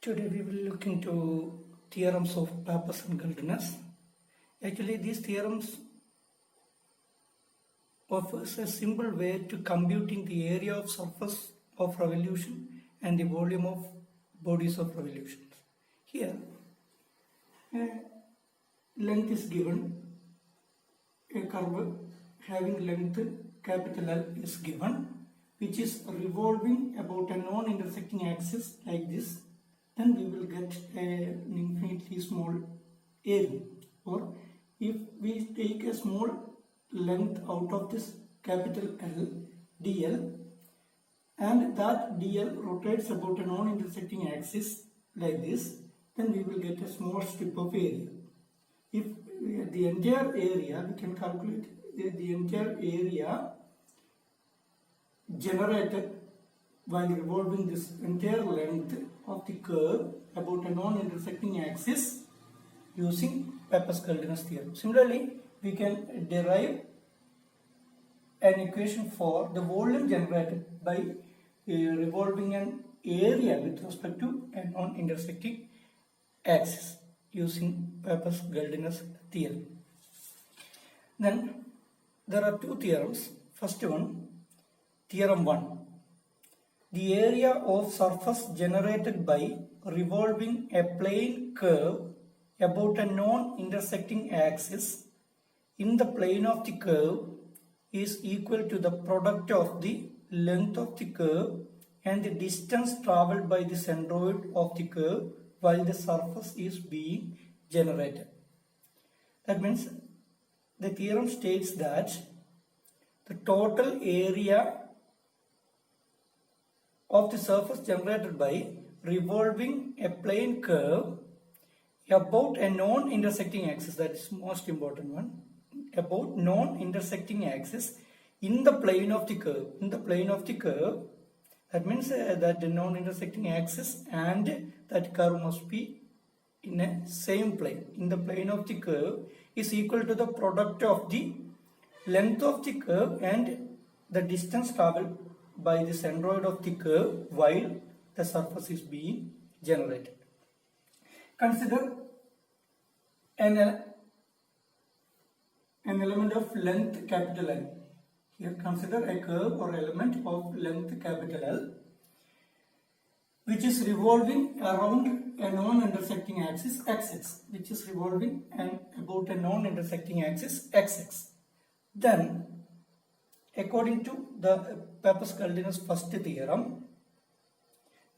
Today we will look into theorems of Pappus and Galdenus. Actually, these theorems offers a simple way to computing the area of surface of revolution and the volume of bodies of revolutions. Here, length is given, a curve having length capital L is given, which is revolving about a non-intersecting axis like this. Then we will get an infinitely small area. Or if we take a small length out of this capital L, dl, and that dl rotates about a non-intersecting axis like this, then we will get a small strip of area. If the entire area, we can calculate the entire area generated while revolving this entire length of the curve about a non-intersecting axis using Pappus-Galdenus theorem. Similarly, we can derive an equation for the volume generated by revolving an area with respect to a non-intersecting axis using Pappus-Galdenus theorem. Then there are two theorems. First one, theorem 1. The area of surface generated by revolving a plane curve about a non-intersecting axis in the plane of the curve is equal to the product of the length of the curve and the distance travelled by the centroid of the curve while the surface is being generated. That means the theorem states that the total area of the surface generated by revolving a plane curve about a non-intersecting axis, that is most important one, about non-intersecting axis in the plane of the curve. In the plane of the curve, that means that the non-intersecting axis and that curve must be in a same plane. In the plane of the curve is equal to the product of the length of the curve and the distance travelled by the centroid of the curve while the surface is being generated. Consider an element of length capital L. Here consider a curve or element of length capital L which is revolving around a non-intersecting axis xx, which is revolving about a non-intersecting axis xx. Then, according to the Pappus-Galdenus first theorem,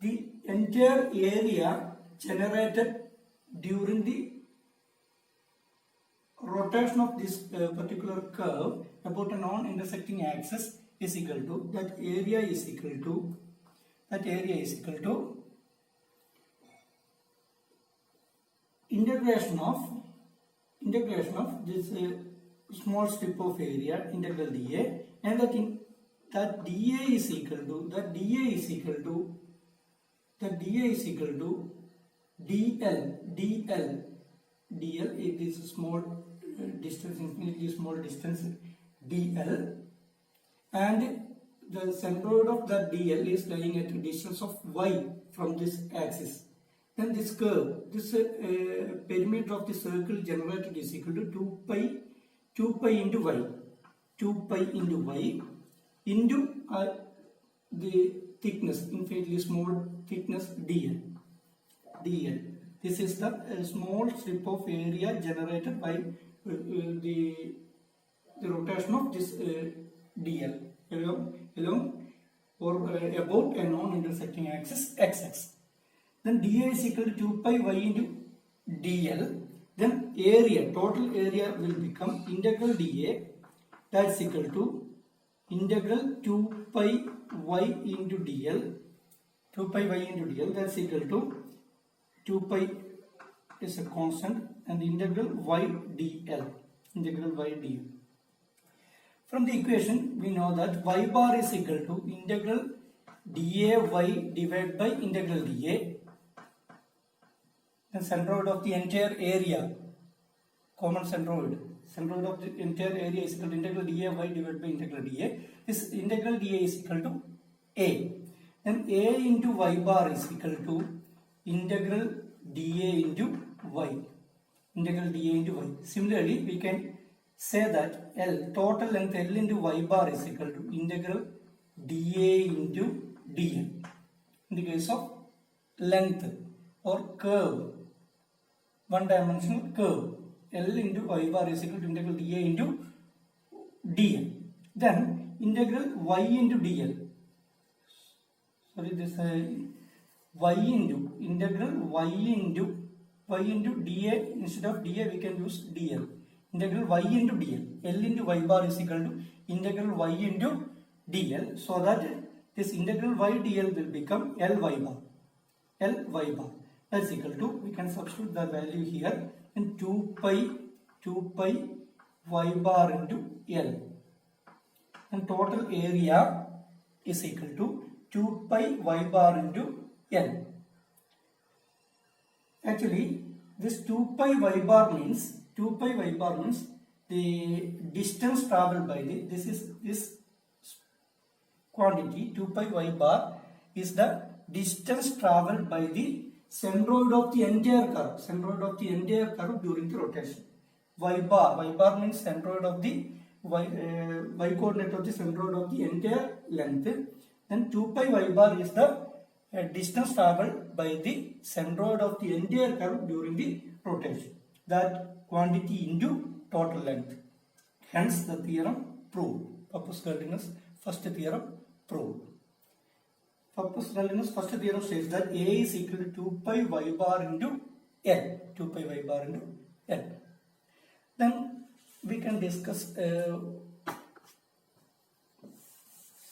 the entire area generated during the rotation of this particular curve about a non-intersecting axis is equal to, that area is equal to integration of this small strip of area, integral dA, and that dA is equal to dl. It is a small distance, infinitely small distance dl, and the centroid of that dl is lying at a distance of y from this axis. Then this curve, this perimeter of the circle generated is equal to 2 pi into y into the thickness, infinitely small thickness dl. This is the small strip of area generated by the rotation of this dl along or about a non-intersecting axis xx. Then dA is equal to 2 pi y into dl. Then area, total area will become integral dA, that's equal to integral 2 pi y into dl. 2 pi y into dl, that's equal to 2 pi is a constant and integral y dl. From the equation, we know that y bar is equal to integral dy divided by integral dA. The centroid of the entire area, common centroid of the entire area is equal to integral dy divided by integral dA. This integral dA is equal to a. Then a into y bar is equal to integral dA into y. Integral dA into y. Similarly, we can say that L, total length L into y bar is equal to integral dA into dl. In the case of length or curve, one dimensional curve, L into y bar is equal to integral dA into dl. Then integral y into dl. Sorry, this y into integral y into dA, instead of dA we can use dl. Integral y into dl. L into y bar is equal to integral y into dl, so that this integral y dl will become Ly bar. Ly bar. That's equal to, we can substitute the value here in 2 pi y bar into L. And total area is equal to 2 pi y bar into L. Actually, this 2 pi y bar means the distance traveled by this quantity 2 pi y bar is the distance traveled by the centroid of the entire curve during the rotation. Y bar means centroid of the y coordinate of the centroid of the entire length. Then 2 pi y bar is the distance traveled by the centroid of the entire curve during the rotation. That quantity into total length. Hence the theorem proved. Pappus-Galdinus first theorem proved. Pappus-Galdinus first theorem says that A is equal to 2 pi y bar into L. 2 pi y bar into L. Then we can discuss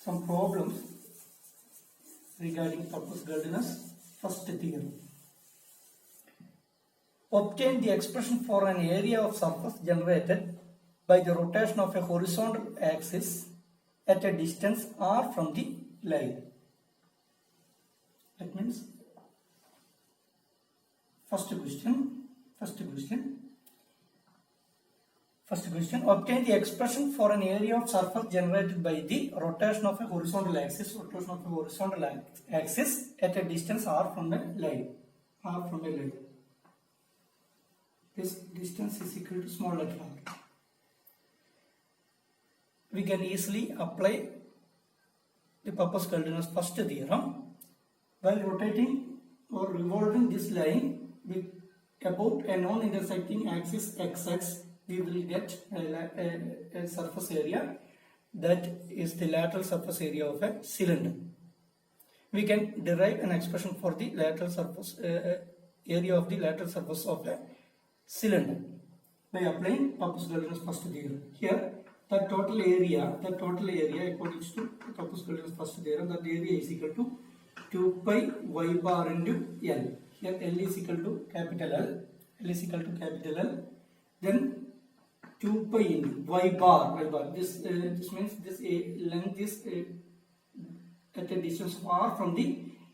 some problems regarding Pappus-Galdinus first theorem. Obtain the expression for an area of surface generated by the rotation of a horizontal axis at a distance r from the line. That means first question, obtain the expression for an area of surface generated by the rotation of a horizontal axis at a distance r from the line. This distance is equal to small letter r. We can easily apply the Pappus-Galdinus first theorem. While rotating or revolving this line with about a non-intersecting axis xx, we will get a surface area that is the lateral surface area of a cylinder. We can derive an expression for the lateral surface area of the lateral surface of a cylinder by applying Pappus-Galdinus first theorem. Here, the total area according to Pappus-Galdinus first theorem, that area is equal to 2 pi y bar into L. Here L is equal to capital L. Then 2 pi into y bar. This means this length is at a distance of r from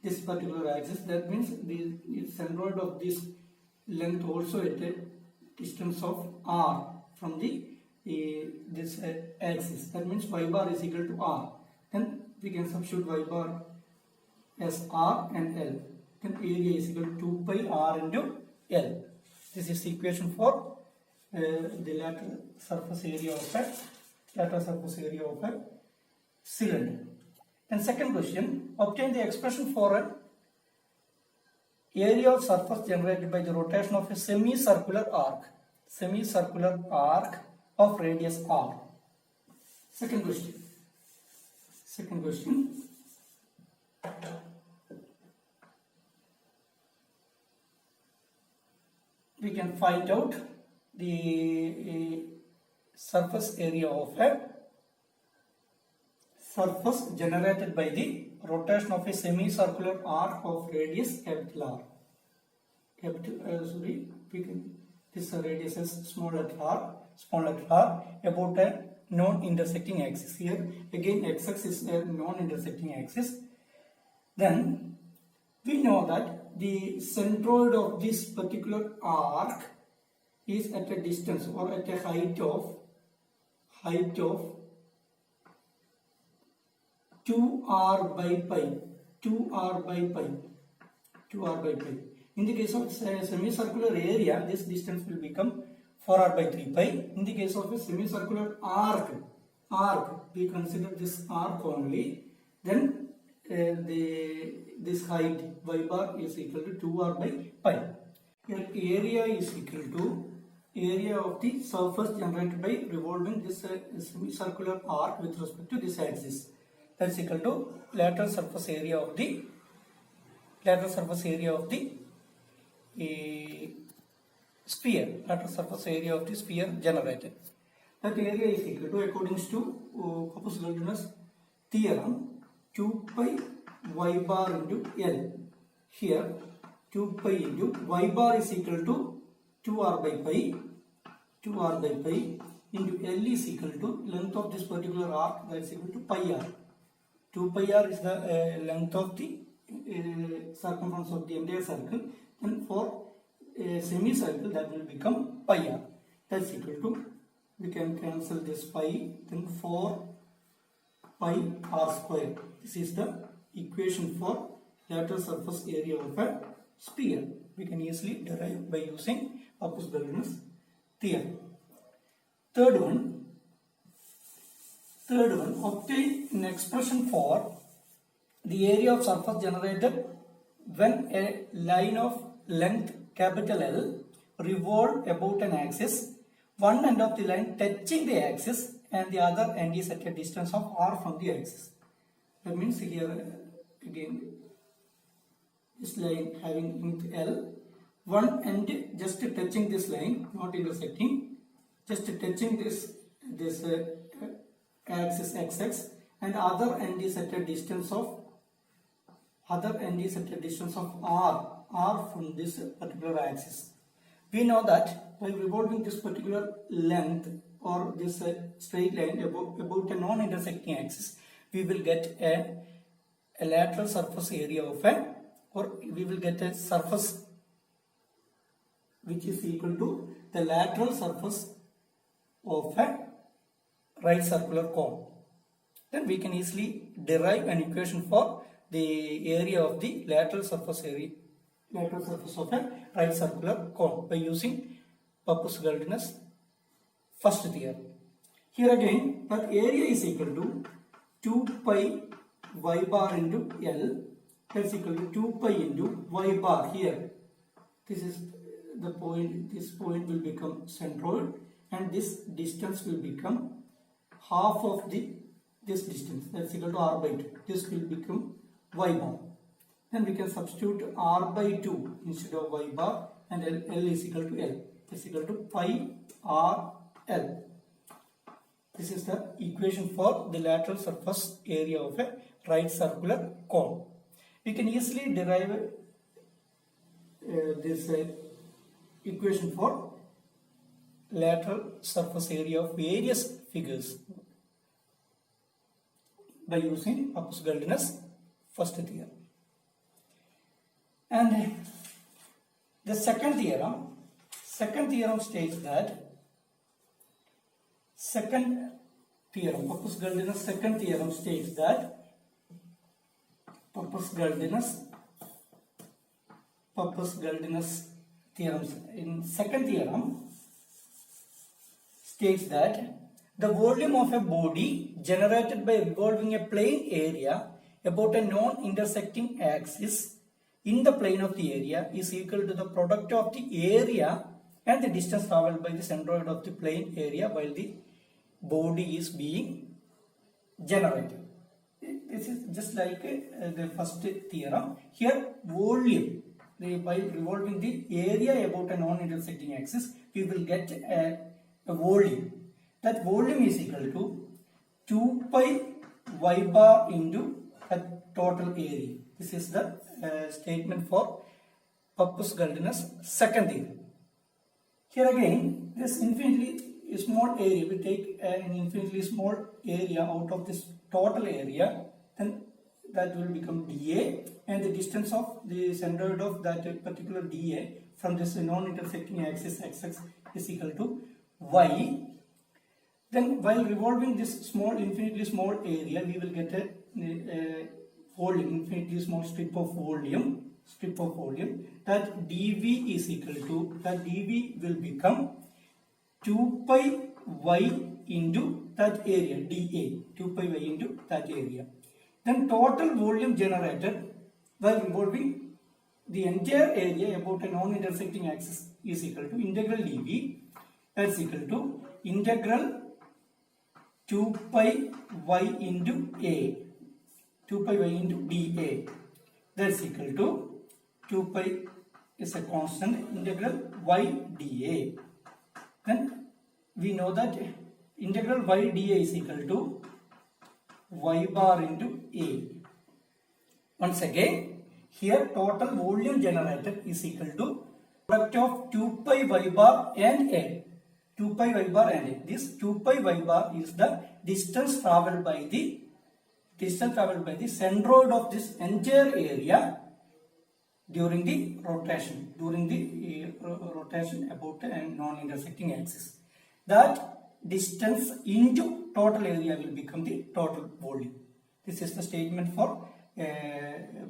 this particular axis. That means the centroid of this length also at a distance of r from this axis. That means y bar is equal to r. Then we can substitute y bar as r and L. Then area is equal to 2 pi r into L. This is the equation for the lateral surface area of a cylinder. And second question, obtain the expression for an area of surface generated by the rotation of a semicircular arc of radius r. Second question. We can find out the surface area of a surface generated by the rotation of a semicircular arc of radius R. This radius is small letter r about a non-intersecting axis. Here again xx is a non-intersecting axis. Then we know that the centroid of this particular arc is at a distance or at a height of 2r by pi. 2r by pi. In the case of semicircular area, this distance will become 4r by 3 pi. In the case of a semicircular arc, we consider this arc only, then this height y bar is equal to 2r by pi. Here area is equal to area of the surface generated by revolving this semicircular arc with respect to this axis. That's equal to lateral surface area of the sphere, lateral surface area of the sphere generated. That area is equal to, according to Pappus-Guldinus theorem, 2 pi y bar into L. Here 2 pi into y bar is equal to 2r by pi into L is equal to length of this particular arc, that is equal to pi r. 2 pi r is the length of the circumference of the entire circle, and for a semicircle that will become pi r. That's equal to, we can cancel this pi, then 4 pi r square. This is the equation for lateral surface area of a sphere. We can easily derive by using Pappus-Guldinus theorem. Third one, obtain an expression for the area of surface generated when a line of length capital L revolved about an axis, one end of the line touching the axis and the other end is at a distance of r from the axis. That means here again this line having length L, one end just touching this line, not intersecting, just touching this axis xx, and other end is at a distance of r from this particular axis. We know that by revolving this particular length or this straight line about a non-intersecting axis, we will get a lateral surface area of we will get a surface which is equal to the lateral surface of a right circular cone. Then we can easily derive an equation for the area of the lateral surface of a right circular cone by using Pappus-Guldinus first theorem. Here again, that area is equal to 2 pi y bar into L, that's equal to 2 pi into y bar. Here this is the point, this point will become centroid, and this distance will become half of this distance, that's equal to r by 2. This will become y bar. Then we can substitute r by 2 instead of y bar, and L is equal to L. It's equal to pi r L. This is the equation for the lateral surface area of a right circular cone. We can easily derive this equation for lateral surface area of various figures by using Pappus-Guldinus first theorem. And the second theorem states that Pappus-Guldinus second theorem states that Pappus-Guldinus theorem in second theorem states that the volume of a body generated by revolving a plane area about a non-intersecting axis in the plane of the area is equal to the product of the area and the distance traveled by the centroid of the plane area while the body is being generated. This is just like the first theorem. Here volume, by revolving the area about a non-intersecting axis, we will get a volume. That volume is equal to 2 pi y bar into a total area. This is the statement for Pappus-Guldinus second theorem. Here again, this infinitely small area, we take an infinitely small area out of this total area, then that will become dA, and the distance of the centroid of that particular dA from this non-intersecting axis xx is equal to y. Then while revolving this infinitely small area, we will get a volume, infinitely small strip of volume. strip of volume, that dV is equal to, that dV will become 2 pi y into that area, dA, 2 pi y into that area. Then total volume generated while revolving the entire area about a non-intersecting axis is equal to integral dV, that's equal to integral 2 pi y into A, 2 pi y into dA, that's equal to 2 pi is a constant, integral y dA. Then we know that integral y dA is equal to y bar into A. Once again, here total volume generated is equal to product of 2 pi y bar and A. 2 pi y bar and A. This 2 pi y bar is the distance traveled by the centroid of this entire area during the rotation, about a non-intersecting axis. That distance into total area will become the total volume. This is the statement for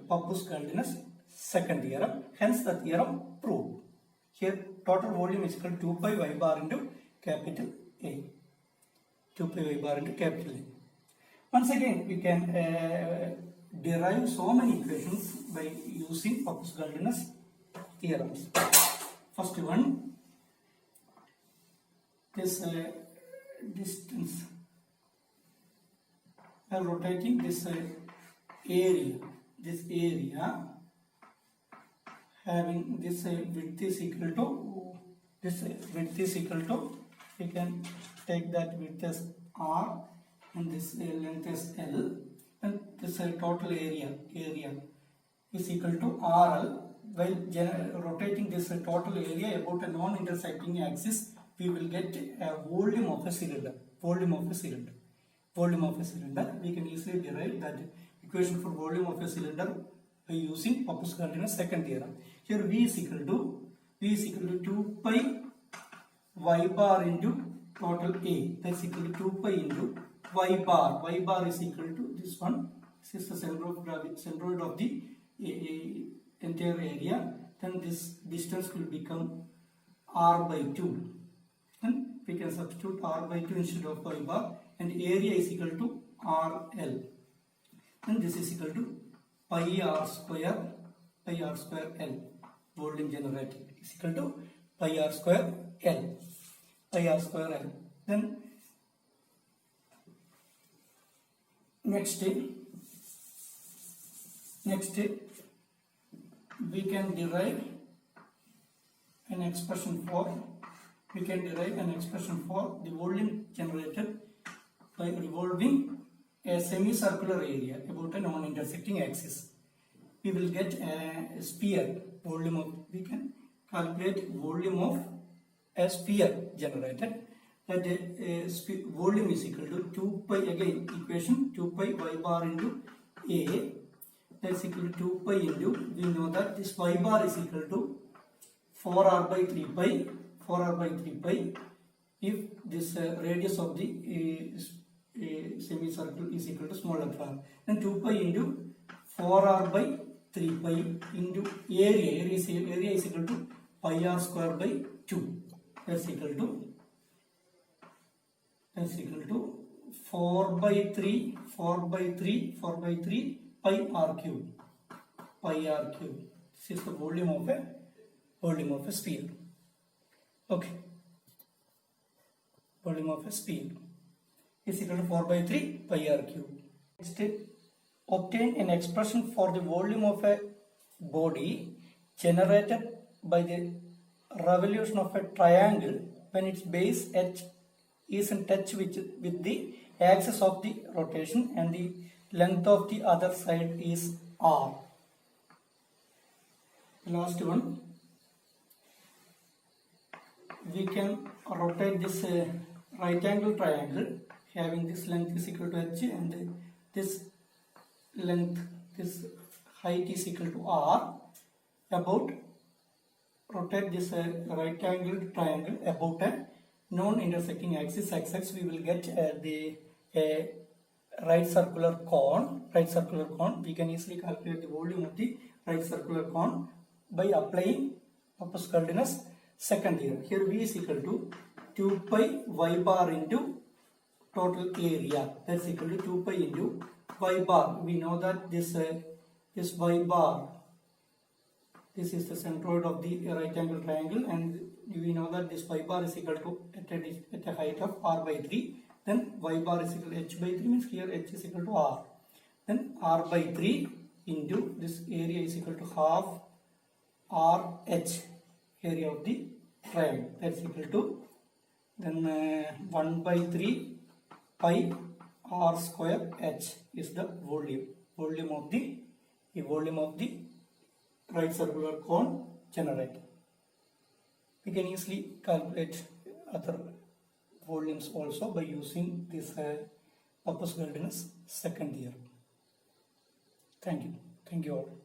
Pappus-Guldner's second theorem. Hence the theorem proved. Here total volume is equal to 2 pi y bar into capital A. 2 pi y bar into capital A. Once again, we can derive so many equations by using Pappus-Guldner's theorems. First one, this distance, while rotating this area having this width is equal to, we can take that width as R and this length as L, and this total area is equal to RL. While rotating this total area about a non-intersecting axis, we will get a volume of a cylinder. We can easily derive that equation for volume of a cylinder by using Pappus-Guldner's second theorem. Here V is equal to 2 pi y bar into total A. That's equal to 2 pi into y bar. Y bar is equal to this one. This is the centroid of the entire area. Then this distance will become R by 2. And we can substitute R by 2 instead of y bar, and area is equal to RL. And this is equal to pi R square L. Volume generated is equal to pi R square L. Then next we can derive an expression for the volume generated by revolving a semicircular area about a non-intersecting axis. We will get a sphere volume of, we can calculate volume of a sphere generated. That volume is equal to 2 pi, again equation 2 pi y bar into A, that's equal to 2 pi into, we know that this y bar is equal to 4r by 3 pi, if this radius of the semicircle is equal to small r. Then 2 pi into 4r by 3 pi into area is equal to pi r square by 2. That's equal to 4 by 3 pi r cube. This is the volume of a sphere. Okay. Volume of a sphere is equal to 4 by 3 pi r cube. Next, obtain an expression for the volume of a body generated by the revolution of a triangle when its base H is in touch with the axis of the rotation and the length of the other side is R. Last one, we can rotate this right angle triangle having this length is equal to H and this length, this height is equal to R, about rotate this right angle triangle about a non-intersecting axis XX. We will get the right circular cone. We can easily calculate the volume of the right circular cone by applying Pappas-Cardenas second theorem. Here V is equal to 2 pi y bar into total area. That's equal to 2 pi into y bar. We know that this y bar, this is the centroid of the right angle triangle, and we know that this y bar is equal to at a height of r by 3. Then y bar is equal to h by 3, means here h is equal to r. Then r by 3 into this area is equal to half RH, area of the triangle. That's equal to then 1 by 3 pi r square h is the volume of the right circular cone generated. We can easily calculate other volumes also by using this Pappas-Cardenas second theorem. Thank you all.